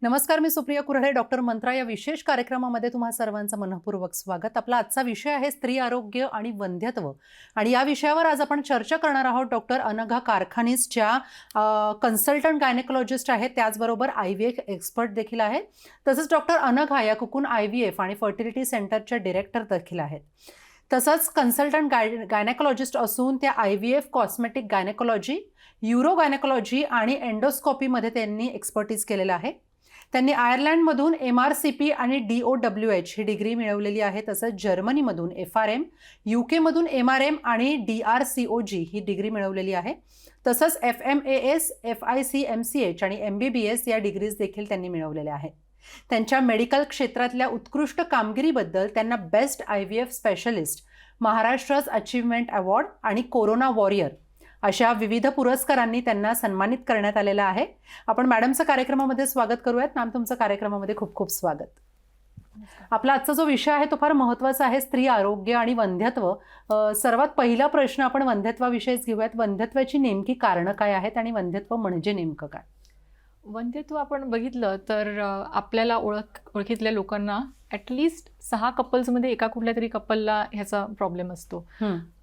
नमस्कार, मी सुप्रिया कुऱ्हाडे. डॉक्टर मंत्रा या विशेष कार्यक्रमामध्ये तुम्हा सर्वांचं मनःपूर्वक स्वागत. आपला आजचा विषय आहे स्त्री आरोग्य आणि वंध्यत्व. आणि या विषयावर आज आपण चर्चा करणार आहोत. डॉक्टर अनघा कारखानीसच्या कन्सल्टंट गायनेकोलॉजिस्ट आहेत, त्याचबरोबर IVF एक्सपर्ट देखील आहेत. तसंच डॉक्टर अनघा या कुकून IVF आणि फर्टिलिटी सेंटरच्या डिरेक्टर देखील आहेत. तसंच कन्सल्टंट गायनेकोलॉजिस्ट असून त्या IVF, cosmetic gynaecology, euro gynaecology आणि एंडोस्कॉपीमध्ये त्यांनी एक्सपर्टीज केलेलं आहे. त्यांनी आयर्लंडमधून MRCP आणि DOWH ही डिग्री मिळवलेली आहे. तसंच जर्मनीमधून FRM, UKमधून MRM आणि DRCOG ही डिग्री मिळवलेली आहे. तसंच FMAS, FIC-MCH आणि MBBS या डिग्रीज देखील त्यांनी मिळवलेल्या आहेत. त्यांच्या मेडिकल क्षेत्रातल्या उत्कृष्ट कामगिरीबद्दल त्यांना बेस्ट IVF स्पेशलिस्ट, महाराष्ट्रच अचीवमेंट अवॉर्ड आणि कोरोना वॉरियर अशा विविध पुरस्कारांनी त्यांना सन्मानित करण्यात आलेलं आहे. आपण मॅडमचं कार्यक्रमामध्ये स्वागत करूयात. मॅम, तुमचं कार्यक्रमामध्ये खूप खूप स्वागत. आपला आजचा जो विषय आहे तो फार महत्त्वाचा आहे, स्त्री आरोग्य आणि वंध्यत्व. सर्वात पहिला प्रश्न आपण वंध्यत्वाविषयीच घेऊयात. वंध्यत्वाची नेमकी कारणं काय आहेत आणि वंध्यत्व म्हणजे नेमकं काय? वंध्यत्व आपण बघितलं तर आपल्याला ओळखीतल्या लोकांना ॲटलिस्ट 6 कपल्समध्ये एका कुठल्या तरी कपलला ह्याचा प्रॉब्लेम असतो.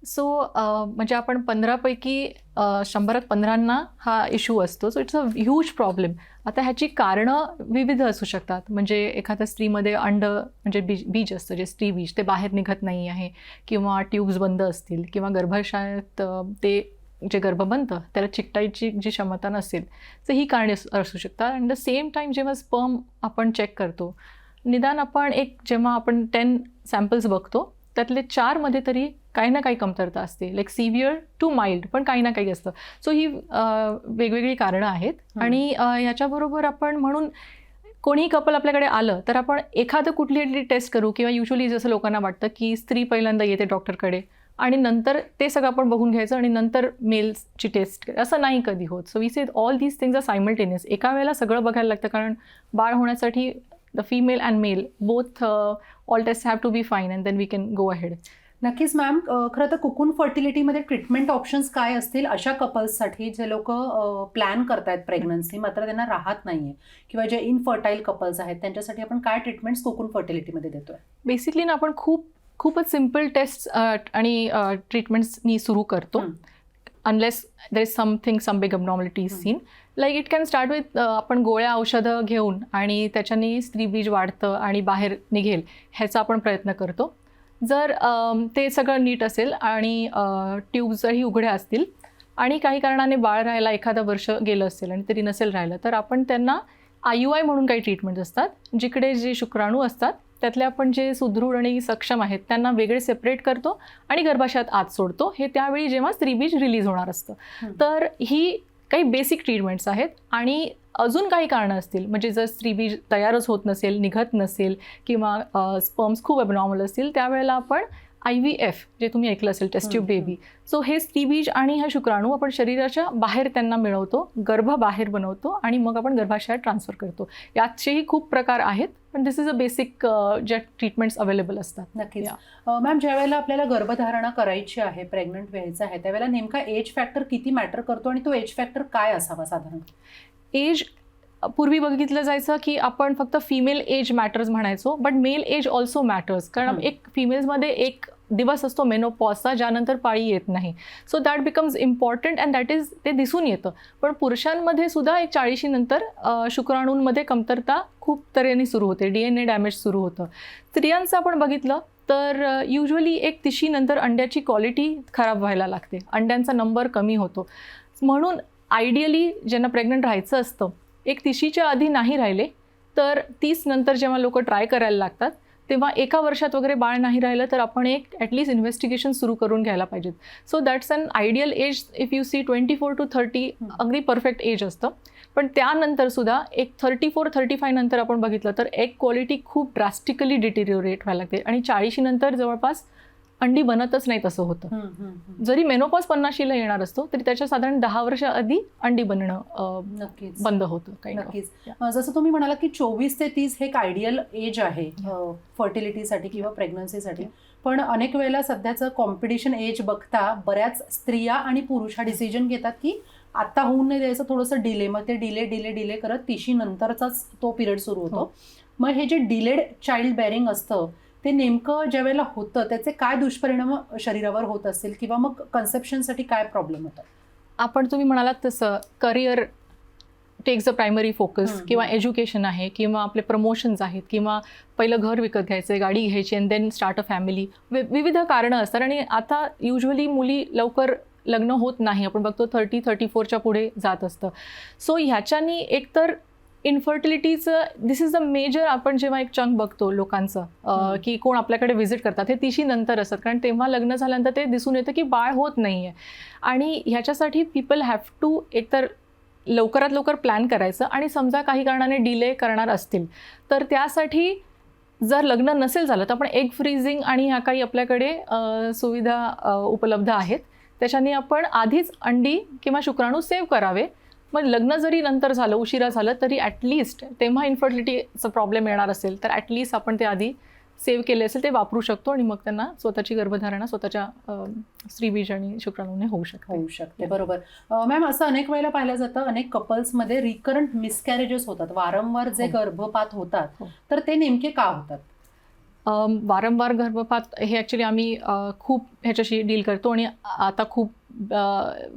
सो म्हणजे आपण 15 पैकी 100-15 हा इश्यू असतो. So it's a huge problem. आता ह्याची कारणं विविध असू शकतात. म्हणजे एखाद्या स्त्रीमध्ये म्हणजे बीज असतं, जे स्त्री बीज ते बाहेर निघत नाही आहे, किंवा ट्यूब्स बंद असतील, किंवा गर्भाशयात ते जे गर्भ बनतं त्याला चिकटायची जी क्षमता नसेल, तर ही कारणे असू शकतात. अँड द सेम टाईम जेव्हा स्पर्म आपण चेक करतो, निदान आपण जेव्हा आपण 10 सॅम्पल्स बघतो त्यातले 4मध्ये तरी काही ना काही कमतरता असते, लाईक सिव्हिअर टू माइल्ड, पण काही ना काही असतं. सो ही वेगवेगळी कारणं आहेत. आणि याच्याबरोबर आपण म्हणून कोणीही कपल आपल्याकडे आलं तर आपण एखादं कुठली टेस्ट करू, किंवा युजली जसं लोकांना वाटतं की स्त्री पहिल्यांदा येते डॉक्टरकडे आणि नंतर ते सगळं आपण बघून घ्यायचं आणि नंतर मेल्सची टेस्ट, असं नाही कधी होत. So we say all these things are simultaneous. एका वेळेला सगळं बघायला लागतं, कारण बाळ होण्यासाठी the female and male both all test have to be fine and then we can go ahead. नक्कीच मॅम. खरं तर कुकून फर्टिलिटीमध्ये ट्रीटमेंट ऑप्शन्स काय असतील अशा कपल्ससाठी जे लोक प्लॅन करतायत प्रेग्नन्सी, मात्र त्यांना राहत नाहीये, किंवा जे इनफर्टाईल कपल्स आहेत त्यांच्यासाठी आपण काय ट्रीटमेंट्स कुकून फर्टिलिटीमध्ये देतोय? बेसिकली ना आपण खूपच सिम्पल टेस्ट आणि ट्रीटमेंट्सनी सुरू करतो, unless there is some big abnormality is seen. Like it can start with आपण गोळ्या औषधं घेऊन आणि त्याच्याने स्त्रीबीज वाढतं आणि बाहेर निघेल ह्याचा आपण प्रयत्न करतो. जर ते सगळं नीट असेल आणि ट्यूब्स जरही उघड्या असतील आणि काही कारणाने बाळ राहायला एखादं वर्ष गेलं असेल आणि तरी नसेल राहिलं, तर आपण त्यांना IUI म्हणून काही ट्रीटमेंट्स असतात, जिकडे जे शुक्राणू असतात त्यातले आपण जे सुदृढ आणि सक्षम आहेत त्यांना वेगळे सेपरेट करतो आणि गर्भाशयात आत सोडतो. हे त्यावेळी जेव्हा स्त्रीबीज रिलीज होणार असतं. तर ही काही बेसिक ट्रीटमेंट्स आहेत. आणि अजून काही कारणं असतील, म्हणजे जर स्त्रीबीज तयारच होत नसेल, निघत नसेल, किंवा स्पर्म्स खूप ॲबनॉर्मल असतील, त्यावेळेला आपण IVF, जे तुम्ही ऐकलं असेल, टेस्ट ट्यूब बेबी. सो हे स्त्रीबीज आणि हे शुक्राणू आपण शरीराच्या बाहेर त्यांना मिळवतो, गर्भ बाहेर बनवतो आणि मग आपण गर्भाशयात ट्रान्सफर करतो. याचेही खूप प्रकार आहेत, पण दिस इज अ बेसिक ज्या ट्रीटमेंट्स अवेलेबल असतात. नक्कीच मॅम. ज्या वेळेला आपल्याला गर्भधारणा करायची आहे, प्रेग्नंट व्हायचं आहे, त्यावेळेला नेमका एज फॅक्टर किती मॅटर करतो आणि तो एज फॅक्टर काय असावा साधारण? एज पूर्वी बघितलं जायचं की आपण फक्त फिमेल एज मॅटर्स म्हणायचो, but male age also matters. कारण एक फिमेल्समध्ये एक दिवस असतो मेनोपॉजचा, ज्यानंतर पाळी येत नाही. So that becomes important and that is ते दिसून येतं. पण पुरुषांमध्ये सुद्धा एक 40 नंतर शुक्राणूंमध्ये कमतरता खूप तऱ्हेने सुरू होते, DNA डॅमेज सुरू होतं. स्त्रियांचं आपण बघितलं तर युजली एक 30 नंतर अंड्याची क्वालिटी खराब व्हायला लागते, अंड्यांचा नंबर कमी होतो. म्हणून आयडियली ज्यांना प्रेग्नंट राहायचं असतं, एक 30च्या आधी नाही राहिले तर 30 नंतर जेव्हा लोक ट्राय करायला लागतात, तेव्हा एका वर्षात वगैरे बाळ नाही राहिलं तर आपण एक ॲटलिस्ट इन्व्हेस्टिगेशन सुरू करून घ्यायला पाहिजेत. So that's an ideal age. If you see 24 to 30 अगदी परफेक्ट एज असतं. पण त्यानंतर सुद्धा एक 34-35 नंतर आपण बघितलं तर एक क्वालिटी खूप ड्रास्टिकली डिटेरिओरेट व्हायला लागते आणि 40 नंतर जवळपास अंडी बनतच नाही तसं होतं. जरी मेनोपॉज 50ला येणार असतो तरी त्याच्या साधारण 10 वर्ष आधी अंडी बनणं नक्कीच बंद होतं. नक्कीच. जसं तुम्ही म्हणाला की 24 ते 30 हे एक आयडियल एज आहे फर्टिलिटीसाठी किंवा प्रेग्नन्सीसाठी, पण अनेक वेळेला सध्याचं कॉम्पिटिशन एज बघता बऱ्याच स्त्रिया आणि पुरुष हा डिसिजन घेतात की आता होऊन नाही द्यायचं, थोडंसं डिले, मग ते डिले करत 30शी नंतरचाच तो पिरियड सुरू होतो. मग हे जे डिलेड चाइल्ड बेअरिंग असतं ते नेमकं ज्या वेळेला होतं त्याचे काय दुष्परिणाम शरीरावर होत असतील, किंवा मग कन्सेप्शनसाठी काय प्रॉब्लेम होतात? आपण तुम्ही म्हणालात तसं career takes the primary focus, किंवा एज्युकेशन आहे, किंवा आपले प्रमोशन्स आहेत, किंवा पहिलं घर विकत घ्यायचं आहे, गाडी घ्यायची, and then start a family. विविध कारणं असतात. आणि आता युजली मुली लवकर लग्न होत नाही, आपण बघतो 30-34च्या पुढे जात असतं. सो ह्याच्यानी एकतर इन्फर्टिलिटीचं दिस इज द मेजर, आपण जेव्हा एक चंक बघतो लोकांचं की कोण आपल्याकडे व्हिजिट करतात हे 30शी नंतर असतात, कारण तेव्हा लग्न झाल्यानंतर ते दिसून येतं की बाळ होत नाही आहे. आणि ह्याच्यासाठी पीपल हॅव टू एकतर लवकरात लवकर प्लॅन करायचं, आणि समजा काही कारणाने डिले करणार असतील तर त्यासाठी जर लग्न नसेल झालं तर आपण एग फ्रीजिंग आणि ह्या काही आपल्याकडे सुविधा उपलब्ध आहेत. त्याच्याने आपण आधीच अंडी किंवा शुक्राणू सेव्ह करावे. मग लग्न जरी नंतर झालं, उशिरा झालं, तरी ॲटलिस्ट तेव्हा इन्फर्टिलिटीचा प्रॉब्लेम येणार असेल तर ॲटलिस्ट आपण ते आधी सेव्ह केले असेल ते वापरू शकतो, आणि मग त्यांना स्वतःची गर्भधारणा स्वतःच्या स्त्रीबीज आणि शुक्राणूने होऊ शकते. बरोबर. मॅम, असं अनेक वेळेला पाहिलं जातं, अनेक कपल्समध्ये रिकरंट मिसकॅरेजेस होतात, वारंवार जे गर्भपात होतात, तर ते नेमके का होतात? वारंवार गर्भपात हे ॲक्च्युली आम्ही खूप ह्याच्याशी डील करतो, आणि आता खूप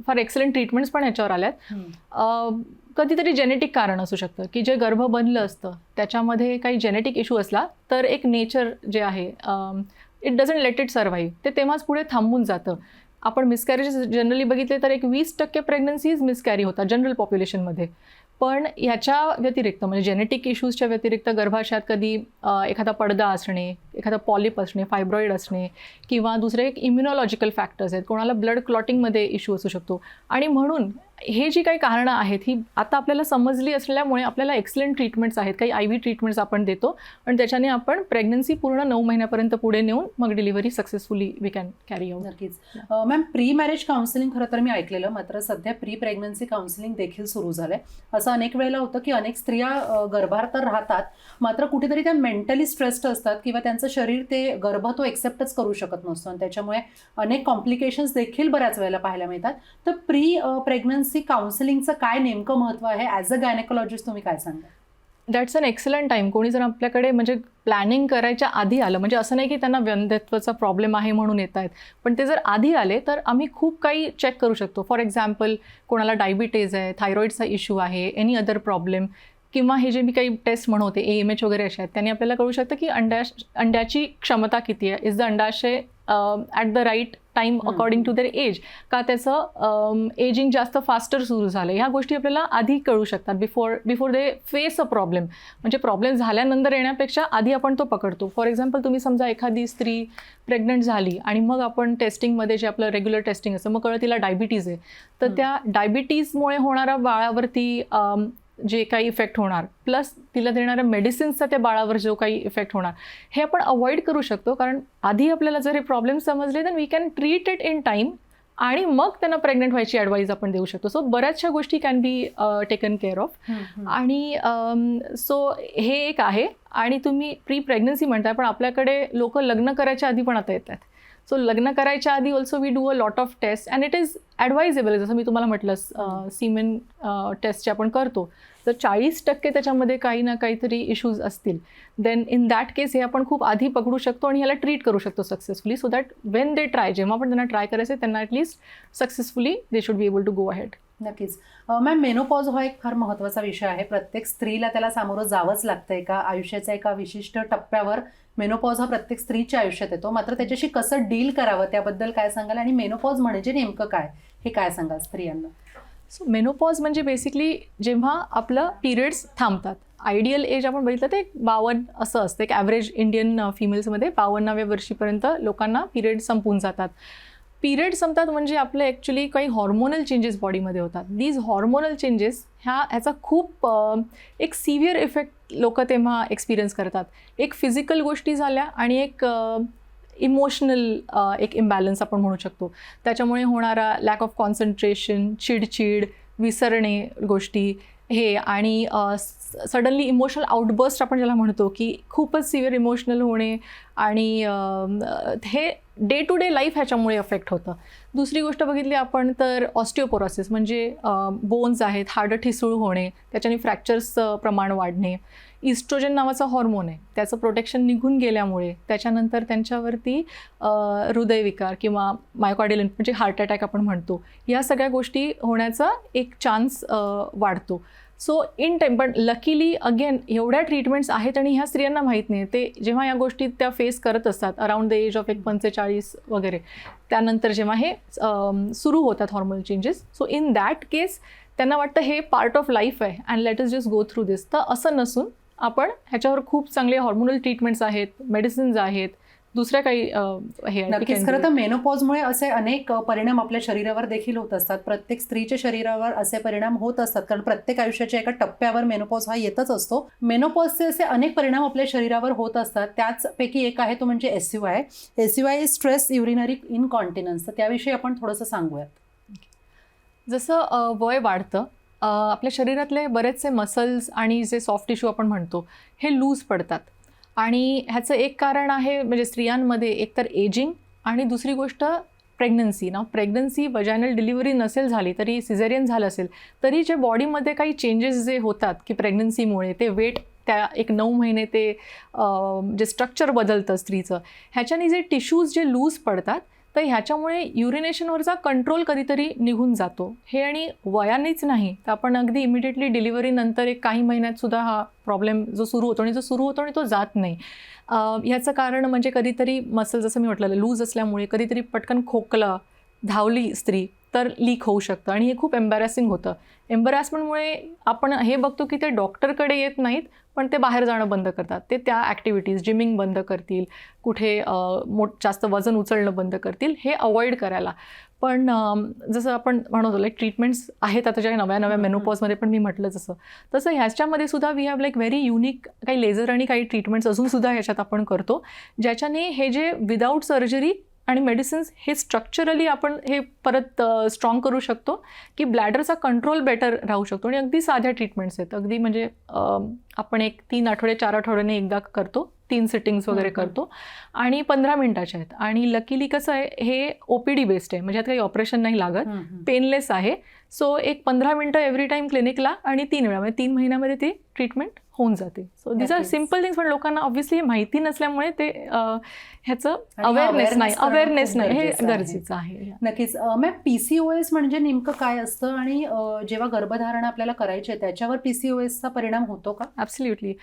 फार एक्सलंट ट्रीटमेंट्स पण ह्याच्यावर आल्यात. कधीतरी जेनेटिक कारण असू शकतं की जे गर्भ बनलं असतं त्याच्यामध्ये काही जेनेटिक इश्यू असला तर एक नेचर जे आहे it doesn't let it survive, ते तेव्हाच पुढे थांबून जातं. आपण मिसकॅरेजेस जनरली बघितले तर एक 20% प्रेग्नन्सीज मिसकॅरी होतात जनरल पॉप्युलेशनमध्ये. पण ह्याच्या व्यतिरिक्त म्हणजे जेनेटिक इश्यूजच्या व्यतिरिक्त गर्भाशयात कधी एखादा पडदा असणे, एखादा पॉलिप असणे, फायब्रॉईड असणे, किंवा दुसरे एक इम्युनॉलॉजिकल फॅक्टर्स आहेत, कोणाला ब्लड क्लॉटिंगमध्ये इश्यू असू शकतो. आणि म्हणून हे जी काही कारणं आहेत ही आता आपल्याला समजली असल्यामुळे आपल्याला एक्सलंट ट्रीटमेंट्स आहेत, काही IV ट्रीटमेंट्स आपण देतो, आणि त्याच्याने आपण प्रेग्नन्सी पूर्ण 9 महिन्यापर्यंत पुढे नेऊन मग delivery successfully we can carry out. नक्कीच. मॅम, प्री मॅरेज काउन्सिलिंग खरं तर मी ऐकलेलं, मात्र सध्या प्री प्रेग्नन्सी काउन्सिलिंग देखील सुरू झालंय. असं अनेक वेळेला होतं की अनेक स्त्रिया गर्भार तर राहतात, मात्र कुठेतरी त्या मेंटली स्ट्रेस्ड असतात, किंवा त्यांचं शरीर ते गर्भ तो एक्सेप्टच करू शकत नसतो, आणि त्याच्यामुळे अनेक कॉम्प्लिकेशन्स देखील बऱ्याच वेळेला पाहायला मिळतात. तर प्री प्रेग्नन्सी काउन्सिलिंगचं काय नेमकं महत्त्व आहे? ॲज अ गायनेकोलॉजिस्ट तुम्ही काय सांगा? That's an excellent time. कोणी जर आपल्याकडे म्हणजे प्लॅनिंग करायच्या आधी आलं, म्हणजे असं नाही की त्यांना वंध्यत्वाचा प्रॉब्लेम आहे म्हणून येत आहेत, पण ते जर आधी आले तर आम्ही खूप काही चेक करू शकतो. फॉर एक्झाम्पल, कोणाला डायबिटीज आहे, थायरॉईडचा इश्यू आहे, एनी अदर प्रॉब्लेम, किंवा हे जे मी काही टेस्ट म्हणवते AMH वगैरे असे आहेत, त्यांनी आपल्याला कळू शकतं की अंड्याची क्षमता किती आहे, इज द अंडाशय at the right time according to their age, का त्याचं एजिंग जास्त फास्टर सुरू झालं. ह्या गोष्टी आपल्याला आधी कळू शकतात before they face a problem. म्हणजे प्रॉब्लेम झाल्यानंतर येण्यापेक्षा आधी आपण तो पकडतो. फॉर एक्झाम्पल, तुम्ही समजा एखादी स्त्री प्रेग्नंट झाली आणि मग आपण टेस्टिंगमध्ये जे आपलं रेग्युलर टेस्टिंग असतं, मग कळलं तिला डायबिटीज आहे, तर त्या डायबिटीजमुळे होणारा बाळावरती जे काही इफेक्ट होणार, प्लस तिला देणाऱ्या मेडिसिन्सचा त्या बाळावर जो काही इफेक्ट होणार, हे आपण अवॉइड करू शकतो. कारण आधी आपल्याला जर हे प्रॉब्लेम समजले तर we can treat it in time, आणि मग त्यांना प्रेग्नंट व्हायची ॲडवाईस आपण देऊ शकतो. सो बऱ्याचशा गोष्टी can be taken care of. आणि सो हे एक आहे. आणि तुम्ही प्री प्रेग्नन्सी म्हणताय, पण आपल्याकडे लोक लग्न करायच्या आधी पण आता येतात. सो लग्न करायच्या आधी also we do a lot of test, and it is advisable. जसं मी तुम्हाला म्हटलं सीमेन टेस्ट जे आपण करतो, जर 40% त्याच्यामध्ये काही ना काहीतरी इश्यूज असतील, देन इन दॅट केस हे आपण खूप आधी पकडू शकतो आणि ह्याला ट्रीट करू शकतो successfully, so that when they try, जेव्हा पण त्यांना ट्राय करायचं त्यांना at least successfully they should be able to go ahead. नक्कीच. मॅम, मेनोपॉज हा एक फार महत्त्वाचा विषय आहे. प्रत्येक स्त्रीला त्याला सामोरं जावंच लागतं. एका आयुष्याच्या एका विशिष्ट टप्प्यावर मेनोपॉज हा प्रत्येक स्त्रीच्या आयुष्यात येतो, मात्र त्याच्याशी कसं डील करावं त्याबद्दल काय सांगाल? आणि मेनोपॉज म्हणजे नेमकं काय, हे काय सांगाल स्त्रियांना? सो मेनोपॉज म्हणजे बेसिकली जेव्हा आपलं पिरियड्स थांबतात. आयडियल एज आपण बघितलं ते 52 असं असतं. एक ॲव्हरेज इंडियन फिमेल्समध्ये 52व्या वर्षीपर्यंत लोकांना पिरियड संपून जातात. पिरियड संपतात म्हणजे आपलं ॲक्च्युली काही हॉर्मोनल चेंजेस बॉडीमध्ये होतात. दीज हॉर्मोनल चेंजेस ह्याचा खूप एक सिव्हिअर इफेक्ट लोक तेव्हा एक्सपिरियन्स करतात. एक फिजिकल गोष्टी झाल्या आणि एक इमोशनल एक इम्बॅलन्स आपण म्हणू शकतो. त्याच्यामुळे होणारा लॅक ऑफ कॉन्सन्ट्रेशन, चिडचिड, विसरणे गोष्टी हे, आणि सडनली इमोशनल आउटबर्स्ट आपण ज्याला म्हणतो की खूपच सिव्हिअर इमोशनल होणे, आणि हे डे टू डे लाईफ ह्याच्यामुळे अफेक्ट होतं. दुसरी गोष्ट बघितली आपण तर ऑस्टिओपोरोसिस म्हणजे बोन्स आहेत, हाडं ठिसूळ होणे, त्याच्याने फ्रॅक्चर्सचं प्रमाण वाढणे. इस्ट्रोजन नावाचा हॉर्मोन आहे, त्याचं प्रोटेक्शन निघून गेल्यामुळे त्याच्यानंतर त्यांच्यावरती हृदयविकार किंवा मायोकार्डियल म्हणजे हार्ट अटॅक आपण म्हणतो, या सगळ्या गोष्टी होण्याचा एक चान्स वाढतो. सो इन टाईम, पण लकीली अगेन एवढ्या ट्रीटमेंट्स आहेत आणि ह्या स्त्रियांना माहीत नाही. ते जेव्हा या गोष्टी त्या फेस करत असतात अराउंड द एज ऑफ 45 वगैरे, त्यानंतर जेव्हा हे सुरू होतात hormonal changes, so in that case त्यांना वाटतं हे पार्ट ऑफ लाईफ आहे and let us just go through this. तर असं नसून आपण ह्याच्यावर खूप चांगले हॉर्मोनल ट्रीटमेंट्स आहेत, मेडिसिन्स आहेत, दुसऱ्या काही हे नक्कीच. खरं तर मेनोपॉजमुळे असे अनेक परिणाम आपल्या शरीरावर देखील होत असतात. प्रत्येक स्त्रीच्या शरीरावर असे परिणाम होत असतात, कारण प्रत्येक आयुष्याच्या एका टप्प्यावर मेनोपॉज हा येतच असतो. मेनोपॉजचे असे अनेक परिणाम आपल्या शरीरावर होत असतात. त्याचपैकी एक आहे तो म्हणजे SUI. SUI stress urinary incontinence. तर त्याविषयी आपण थोडंसं सांगूयात. जसं वय वाढतं, आपल्या शरीरातले बरेचसे मसल्स आणि जे सॉफ्ट टिश्यू आपण म्हणतो हे लूज पडतात. आणि ह्याचं एक कारण आहे म्हणजे स्त्रियांमध्ये एकतर एजिंग आणि दुसरी गोष्ट प्रेग्नन्सी. प्रेग्नन्सी वजायनल डिलिव्हरी नसेल झाली तरी, सिझेरियन झालं असेल तरी, जे बॉडीमध्ये काही चेंजेस जे होतात की प्रेग्नन्सीमुळे ते वेट त्या एक 9 महिने ते जे स्ट्रक्चर बदलतं स्त्रीचं, ह्याच्याने जे टिश्यूज जे लूज पडतात तर ह्याच्यामुळे युरिनेशनवरचा कंट्रोल कधीतरी निघून जातो. हे आणि वयानेच नाही तर आपण अगदी इमिडिएटली डिलिव्हरीनंतर एक काही महिन्यात सुद्धा हा प्रॉब्लेम जो सुरू होतो आणि तो जात नाही. ह्याचं कारण म्हणजे कधीतरी मसल, जसं मी म्हटलं, लूज असल्यामुळे कधीतरी पटकन खोकला, धावली स्त्री तर लीक होऊ शकतं आणि हे खूप एम्बॅरेसिंग होतं. एम्बॅरेसमेंटमुळे आपण हे बघतो की ते डॉक्टरकडे येत नाहीत, पण ते बाहेर जाणं बंद करतात. ते त्या ॲक्टिव्हिटीज, जिमिंग बंद करतील, कुठे जास्त वजन उचलणं बंद करतील, हे अवॉइड करायला. पण जसं आपण म्हणतो लाईक ट्रीटमेंट्स आहेत आता ज्या नव्या मेनोपॉजमध्ये पण मी म्हटलं तसं ह्याच्यामध्ये सुद्धा we have like very unique काही लेझर आणि काही ट्रीटमेंट्स अजूनसुद्धा ह्याच्यात आपण करतो, ज्याच्याने हे जे विदाऊट सर्जरी आणि मेडिसिन्स हे स्ट्रक्चरली आपण हे परत स्ट्रॉंग करू शकतो की ब्लॅडरचा कंट्रोल बेटर राहू शकतो. आणि अगदी साध्या ट्रीटमेंट्स आहेत, अगदी म्हणजे आपण एक 3 आठवडे 4 आठवड्याने एकदा करतो, 3 सिटिंग्स वगैरे करतो आणि 15 मिनिटाच्या आहेत. आणि लकीली कसं आहे, हे OPD बेस्ड आहे, म्हणजे यात काही ऑपरेशन नाही लागत, पेनलेस आहे. सो एक 15 मिनिटं एव्हरी टाईम क्लिनिकला आणि 3 वेळा, म्हणजे 3 महिन्यामध्ये ती ट्रीटमेंट होऊन जाते. So this are simple things, पण लोकांना ऑब्व्हियसली माहिती नसल्यामुळे ते ह्याचं अवेअरनेस नाही, हे गरजेचं आहे. नक्कीच. मॅम, PCOS म्हणजे नेमकं काय असतं आणि जेव्हा गर्भधारणा आपल्याला करायची आहे त्याच्यावर PCOSचा परिणाम होतो का? ॲब्सल्युटली.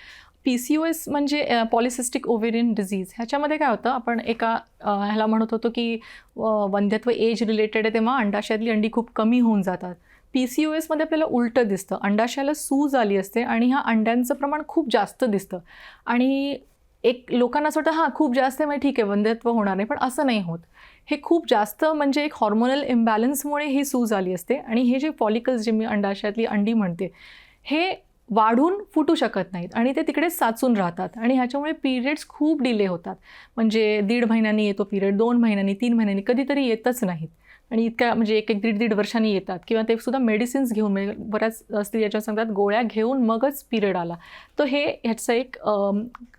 PCOS म्हणजे पॉलिसिस्टिक ओव्हेरियन डिझीज. ह्याच्यामध्ये काय होतं, आपण एका ह्याला म्हणत होतो की वंध्यत्व एज रिलेटेड आहे, तेव्हा अंडाशयातली अंडी खूप कमी होऊन जातात. PCOSमध्ये आपल्याला उलटं दिसतं, अंडाशयाला सूज आली असते आणि ह्या अंड्यांचं प्रमाण खूप जास्त दिसतं. आणि एक लोकांना असं वाटतं हां खूप जास्त आहे म्हणजे ठीक आहे वंध्यत्व होणार नाही, पण असं नाही होत. हे खूप जास्त म्हणजे एक हॉर्मोनल इम्बॅलन्समुळे ही सूज आली असते. आणि हे जे फॉलिकल्स जे मी अंडाशयातली अंडी म्हणते, हे वाढून फुटू शकत नाहीत आणि ते तिकडेच साचून राहतात आणि ह्याच्यामुळे पिरियड्स खूप डिले होतात. म्हणजे 1.5 महिन्यांनी येतो पिरियड, 2 महिन्यांनी, 3 महिन्यांनी, कधीतरी येतच नाहीत. आणि इतक्या म्हणजे 1-1.5 वर्षांनी येतात किंवा ते सुद्धा मेडिसिन्स घेऊन, म्हणजे बऱ्याच स्त्री याच्यावर सांगतात गोळ्या घेऊन मगच पिरियड आला. तर हे ह्याचं एक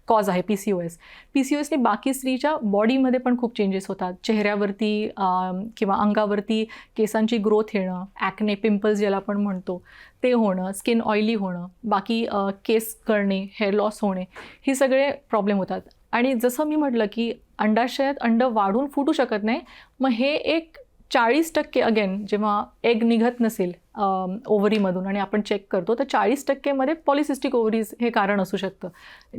कॉज आहे PCOS. PCOSने बाकी स्त्रीच्या बॉडीमध्ये पण खूप चेंजेस होतात. चेहऱ्यावरती किंवा अंगावरती केसांची ग्रोथ येणं, ॲक्ने, पिंपल्स ज्याला आपण म्हणतो ते होणं, स्किन ऑइली होणं, बाकी केस गळणे, हेअर लॉस होणे, ही सगळे प्रॉब्लेम होतात. आणि जसं मी म्हटलं की अंडाशयात अंड वाढून फुटू शकत नाही, मग हे एक 40% अगेन जेव्हा एग निघत नसेल ओव्हरीमधून आणि आपण चेक करतो तर 40% पॉलिसिस्टिक ओव्हरीज हे कारण असू शकतं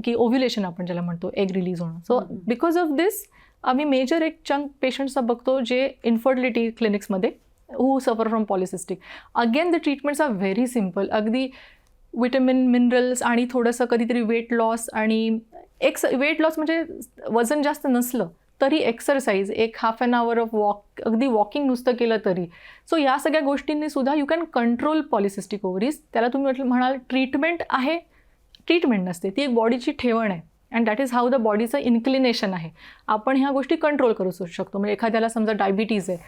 की ओव्ह्युलेशन आपण ज्याला म्हणतो, एग रिलीज होणं. सो बिकॉज ऑफ दिस आम्ही मेजर एक चंक पेशंट्सचा बघतो जे इन्फर्टिलिटी क्लिनिक्समध्ये who suffer from polycystic. Again the treatments are very simple, अगदी विटॅमिन, मिनरल्स आणि थोडंसं कधीतरी वेट लॉस. आणि वेट लॉस म्हणजे वजन जास्त नसलं तरी एक्सरसाइज, एक half an hour of walk, अगदी वॉकिंग नुसतं केलं तरी. सो या सगळ्या गोष्टींनी सुद्धा you can control polycystic ovaries. त्याला तुम्ही म्हणाल ट्रीटमेंट आहे, ट्रीटमेंट नसते, ती एक बॉडीची ठेवण आहे and that is how the बॉडीचं इन्क्लिनेशन आहे. आपण ह्या गोष्टी कंट्रोल करू शकतो. म्हणजे एखाद्याला समजा डायबिटीज आहे,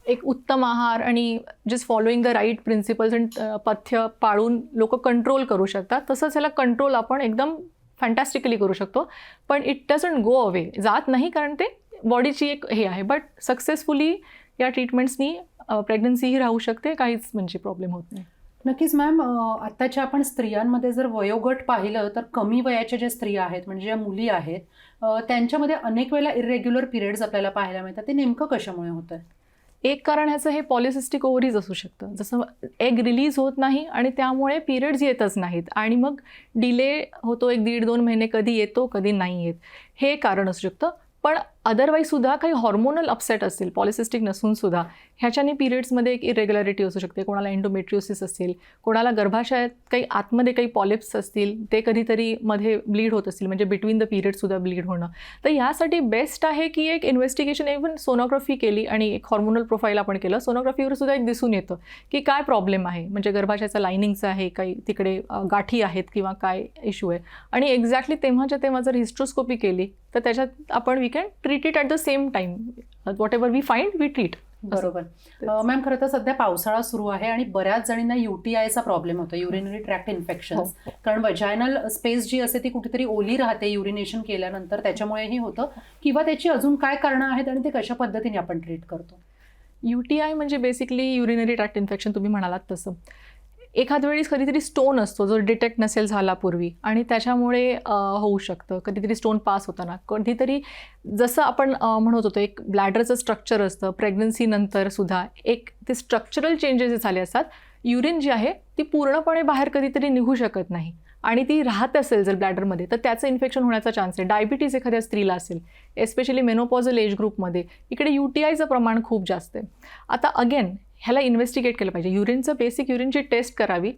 एक उत्तम आहार आणि just following the right principles and पथ्य पाळून लोक कंट्रोल करू शकतात. तसंच ह्याला कंट्रोल आपण एकदम फॅन्टॅस्टिकली करू शकतो, पण इट डझंट गो अवे, जात नाही, कारण ते बॉडीची एक हे आहे. बट सक्सेसफुली या ट्रीटमेंट्सनी प्रेग्नन्सीही राहू शकते, काहीच म्हणजे प्रॉब्लेम होत नाही. नक्कीच मॅम. आत्ताच्या आपण स्त्रियांमध्ये जर वयोगट पाहिलं तर कमी वयाच्या ज्या स्त्रिया आहेत, म्हणजे ज्या मुली आहेत, त्यांच्यामध्ये अनेक वेळेला इरेग्युलर पिरियड्स आपल्याला पाहायला मिळतात. ते नेमकं कशामुळे होतं? एक कारण ह्याचं हे पॉलिसिस्टिक ओव्हरीज असू शकतं. जसं एग रिलीज होत नाही आणि त्यामुळे पिरियड्स येतच नाहीत आणि मग डिले होतो, 1-1.5-2 महिने, कधी येतो कधी नाही येत, हे कारण असू शकतं. पण अदरवाईजसुद्धा काही हॉर्मोनल अपसेट असेल, पॉलिसिस्टिक नसून सुद्धा, ह्याच्याने पिरियड्समध्ये एक इरेग्युलॅरिटी असू शकते. कोणाला एंडोमेट्रियोसिस असेल, कोणाला गर्भाशयात काही आतमध्ये काही पॉलिप्स असतील, ते कधीतरी मध्ये ब्लीड होत असतील, म्हणजे बिटवीन द पिरियडसुद्धा ब्लीड होणं. तर यासाठी बेस्ट आहे की एक इन्व्हेस्टिगेशन, इव्हन सोनोग्राफी केली आणि एक हॉर्मोनल प्रोफाईल आपण केलं. सोनोग्राफीवर सुद्धा एक दिसून येतं की काय प्रॉब्लेम आहे, म्हणजे गर्भाशयाचा लायनिंगचा आहे, काही तिकडे गाठी आहेत किंवा काय इश्यू आहे. आणि एक्झॅक्टली तेव्हाच्या तेव्हा जर हिस्ट्रोस्कोपी केली तर त्याच्यात आपण we can treat it at the same time. Whatever we find we treat. बरोबर. मॅम, खरं तर सध्या पावसाळा सुरू आहे आणि बऱ्याच जणींना UTIचा प्रॉब्लेम होतो, युरिनरी ट्रॅक्ट इन्फेक्शन. कारण वजायनल स्पेस जी असते ती कुठेतरी ओली राहते युरिनेशन केल्यानंतर, त्याच्यामुळेही होतं. किंवा त्याची अजून काय कारणं आहेत आणि ते कशा पद्धतीने आपण ट्रीट करतो? UTI म्हणजे बेसिकली युरिनरी ट्रॅक्ट इन्फेक्शन, तुम्ही म्हणालात तसं. एखाद वेळेस कधीतरी स्टोन असतो जो डिटेक्ट नसेल झाला पूर्वी आणि त्याच्यामुळे होऊ शकतं. कधीतरी स्टोन पास होताना, कधीतरी जसं आपण म्हणत होतो एक ब्लॅडरचं स्ट्रक्चर असतं, प्रेग्नन्सीनंतर सुद्धा एक ते स्ट्रक्चरल चेंजेस जे झाले असतात. युरिन जी आहे ती पूर्णपणे बाहेर कधीतरी निघू शकत नाही आणि ती राहत असेल जर ब्लॅडरमध्ये, तर त्याचं इन्फेक्शन होण्याचा चान्स आहे. डायबिटीज एखाद्या स्त्रीला असेल, एस्पेशली मेनोपॉझल एज ग्रुपमध्ये, इकडे UTIचं प्रमाण खूप जास्त आहे. आता अगेन ह्याला इन्व्हेस्टिगेट केलं पाहिजे. युरिनचं बेसिक युरिनची टेस्ट करावी,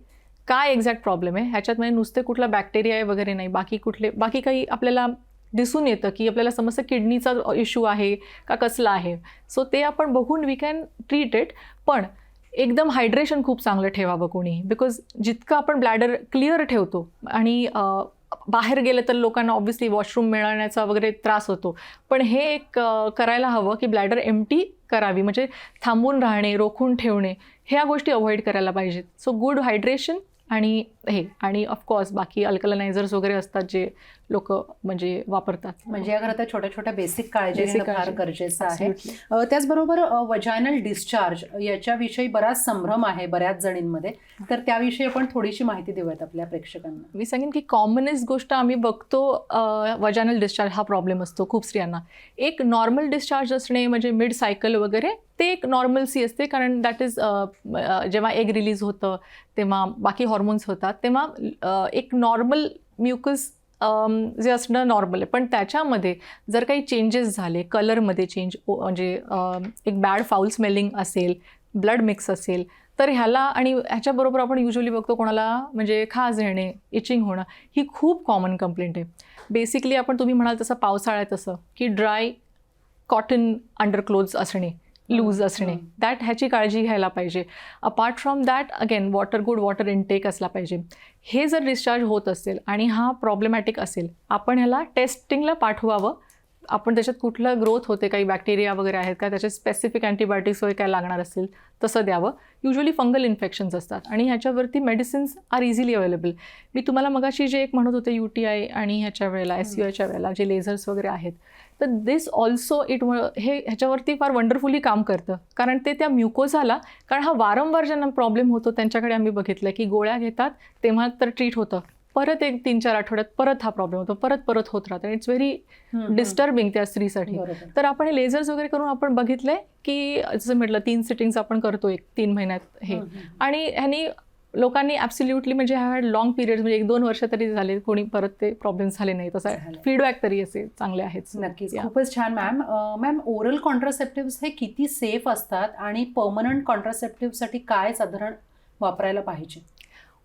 काय एक्झॅक्ट प्रॉब्लेम आहे ह्याच्यात. म्हणजे नुसते कुठला बॅक्टेरिया आहे वगैरे नाही, बाकी काही आपल्याला दिसून येतं की आपल्याला समजतं किडनीचा इश्यू आहे का कसला आहे. सो ते आपण बघून वी कॅन ट्रीट इट. पण एकदम हायड्रेशन खूप चांगलं ठेवावं कोणी, बिकॉज जितकं आपण ब्लॅडर क्लिअर ठेवतो आणि बाहेर गेलं तर लोकांना ऑब्व्हियसली वॉशरूम मिळण्याचा वगैरे त्रास होतो, पण हे एक करायला हवं की ब्लॅडर एम्प्टी करावी, म्हणजे थांबून राहणे, रोखून ठेवणे, ह्या गोष्टी अवॉइड करायला पाहिजेत. सो गुड हायड्रेशन आणि ऑफकोर्स बाकी अल्कलनायझर्स वगैरे असतात जे लोक म्हणजे वापरतात. म्हणजे या खरं छोट्या छोट्या बेसिक काळजी घेणं फार गरजेचं आहे. त्याचबरोबर वजायनल डिस्चार्ज याच्याविषयी बराच संभ्रम आहे बऱ्याच जणींमध्ये, तर त्याविषयी आपण थोडीशी माहिती देऊयात आपल्या प्रेक्षकांना. मी सांगेन की कॉमनेस्ट गोष्ट आम्ही बघतो वजायनल डिस्चार्ज हा प्रॉब्लेम असतो खूप स्त्रियांना. एक नॉर्मल डिस्चार्ज असणे म्हणजे मिड सायकल वगैरे ते एक नॉर्मलसी असते, कारण दॅट इज जेव्हा एग रिलीज होतं तेव्हा बाकी हॉर्मोन्स होतात, तेव्हा एक नॉर्मल म्युकस जे असणं नॉर्मल आहे. पण त्याच्यामध्ये जर काही चेंजेस झाले, कलरमध्ये चेंज, म्हणजे एक बॅड फाऊल स्मेलिंग असेल, ब्लड मिक्स असेल, तर ह्याला आणि ह्याच्याबरोबर आपण युजली बघतो कोणाला म्हणजे खाज येणे, इचिंग होणं, ही खूप कॉमन कंप्लेंट आहे. बेसिकली आपण तुम्ही म्हणाल तसं पावसाळ्यात असं की ड्राय कॉटन अंडरक्लोथ्स असणे, लूज असणे, ह्याची काळजी घ्यायला पाहिजे. Apart from that again good water intake असला पाहिजे. हे जर डिस्चार्ज होत असेल आणि हा प्रॉब्लेमॅटिक असेल, आपण ह्याला टेस्टिंगला पाठवावं. आपण त्याच्यात कुठलं ग्रोथ होते, काही बॅक्टेरिया वगैरे आहेत का, त्याच्यात स्पेसिफिक अँटीबायोटिक्स वगैरे काय लागणार असेल तसं द्यावं. युजली फंगल इन्फेक्शन्स असतात आणि ह्याच्यावरती मेडिसिन्स आर इझिली अवेलेबल. मी तुम्हाला मगाशी जे एक म्हणत होते UTI आणि ह्याच्या वेळेला SUIच्या वेळेला जे लेझर्स वगैरे आहेत, तर दिस ऑल्सो ह्याच्यावरती फार वंडरफुली काम करतं, कारण ते त्या म्युकोझाला, कारण हा वारंवार ज्यांना प्रॉब्लेम होतो त्यांच्याकडे आम्ही बघितलं की गोळ्या घेतात तेव्हा तर ट्रीट होतं, परत 1-3-4 आठवड्यात परत हा प्रॉब्लेम होतो, परत होत राहतं. इट्स व्हेरी डिस्टर्बिंग त्या स्त्रीसाठी. तर आपण हे लेझर्स वगैरे करून आपण बघितलंय की जसं म्हटलं 3 सिटिंग्स आपण करतो 3 महिन्यात हे, आणि ह्यानी लोकांनी ॲब्सोल्युटली म्हणजे ह्या लॉंग पिरियड्स म्हणजे 1-2 वर्ष तरी झाले, कोणी परत ते प्रॉब्लेम झाले नाही, तसा फीडबॅक तरी असे चांगले आहेत. नक्कीच, खूपच छान मॅम. ओरल कॉन्ट्रासेप्टिव्स हे किती सेफ असतात आणि पर्मनंट कॉन्ट्रासेप्टिव्हसाठी काय साधारण वापरायला पाहिजे?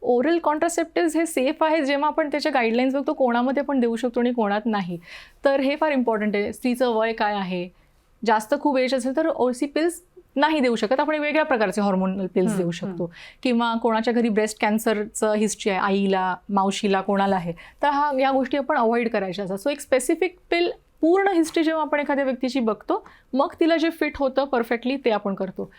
ओरल कॉन्ट्रासेप्टिव्स हे सेफ आहे जेव्हा आपण त्याच्या गाईडलाईन्स बघतो, कोणामध्ये पण देऊ शकतो आणि कोणात नाही. तर हे फार इम्पॉर्टंट आहे. स्त्रीचं वय काय आहे, जास्त खूप एज असेल तर OC पिल्स नाही देऊ शकत, आपण वेगळ्या प्रकारचे हॉर्मोनल पिल्स देऊ शकतो. किंवा कोणाच्या घरी ब्रेस्ट कॅन्सरचं हिस्ट्री आहे, आईला, मावशीला, कोणाला आहे, तर या गोष्टी आपण अवॉइड करायच्या असतात. सो एक स्पेसिफिक पिल, पूर्ण हिस्ट्री जेव्हा आपण एखाद्या व्यक्तीची बघतो, मग तिला जे फिट होतं परफेक्टली ते आपण करतो.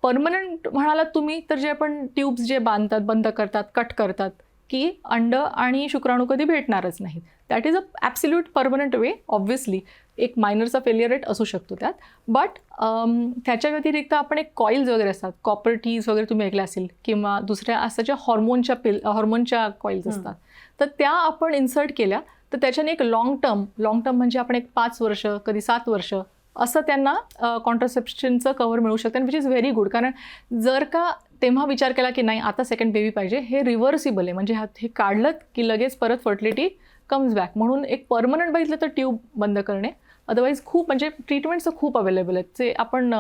पर्मनंट म्हणालात तुम्ही, तर जे आपण ट्यूब्स जे बांधतात, बंद करतात, कट करतात, की अंड आणि शुक्राणू कधी भेटणारच नाहीत. That is a absolute permanent way. Obviously एक मायनरचा फेलियर रेट असू शकतो त्यात. बट त्याच्या व्यतिरिक्त आपण एक कॉईल्स वगैरे असतात, कॉपर टीज वगैरे तुम्ही ऐकल्या असेल, किंवा दुसऱ्या असाच्या हॉर्मोनच्या कॉईल्स असतात, तर त्या आपण इन्सर्ट केल्या तर त्याच्याने एक लॉंग टर्म म्हणजे आपण एक 5 वर्ष कधी 7 वर्ष असं त्यांना कॉन्ट्रासेप्शनचं कव्हर मिळू शकतं, विच इज व्हेरी गुड. कारण जर का तेव्हा विचार केला की नाही आता सेकंड बेबी पाहिजे, हे रिव्हर्सिबल आहे. म्हणजे हे काढलं की लगेच परत फर्टिलिटी कम्स बॅक. म्हणून एक परमनंट बघितलं तर ट्यूब बंद करणे. अदरवाईज खूप म्हणजे ट्रीटमेंट्स खूप अवेलेबल आहेत, जे आपण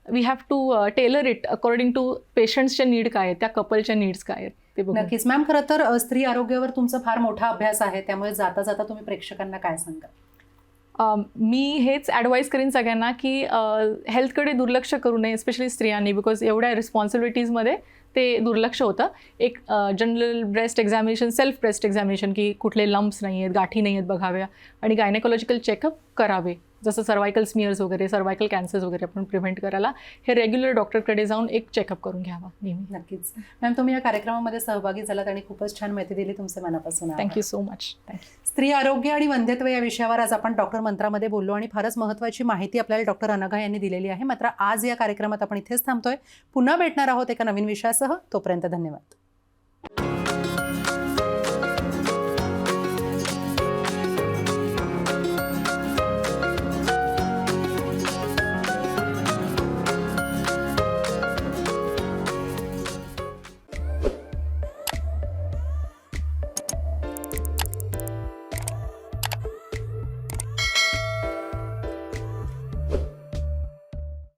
we have to tailor it according to पेशंट्सच्या नीड काय आहेत, त्या कपलच्या नीड्स काय आहेत ते बघून. नक्कीच मॅम. खरं तर स्त्री आरोग्यावर तुमचा फार मोठा अभ्यास आहे, त्यामुळे जाता जाता तुम्ही प्रेक्षकांना काय सांगाल? मी हेच ॲडवाईस करीन सगळ्यांना की हेल्थकडे दुर्लक्ष करू नये, स्पेशली स्त्रियांनी, बिकॉज एवढ्या रिस्पॉन्सिबिलिटीजमध्ये ते दुर्लक्ष होतं. एक general breast examination, self breast examination, की कुठले लंप्स नाही आहेत, गाठी नाही आहेत बघाव्या, आणि गायनेकोलॉजिकल चेकअप करावे, जसं सर्वायकल स्मिअर्स वगैरे, सर्वायकल कॅन्सर्स वगैरे आपण प्रिव्हेंट करायला हे रेग्युलर डॉक्टरकडे जाऊन एक चेकअप करून घ्यावा नेहमी. नक्कीच मॅम, तुम्ही या कार्यक्रमामध्ये सहभागी झालात आणि खूपच छान माहिती दिली. तुमचे मनापासून आभार. Thank you so much. स्त्री आरोग्य आणि वंध्यत्व या विषयावर आज आपण डॉक्टर मंत्रामध्ये बोललो आणि फारच महत्त्वाची माहिती आपल्याला डॉक्टर अनघा यांनी दिलेली आहे. मात्र आज या कार्यक्रमात आपण इथेच थांबतोय. पुन्हा भेटणार आहोत एका नवीन विषयासह. तोपर्यंत धन्यवाद.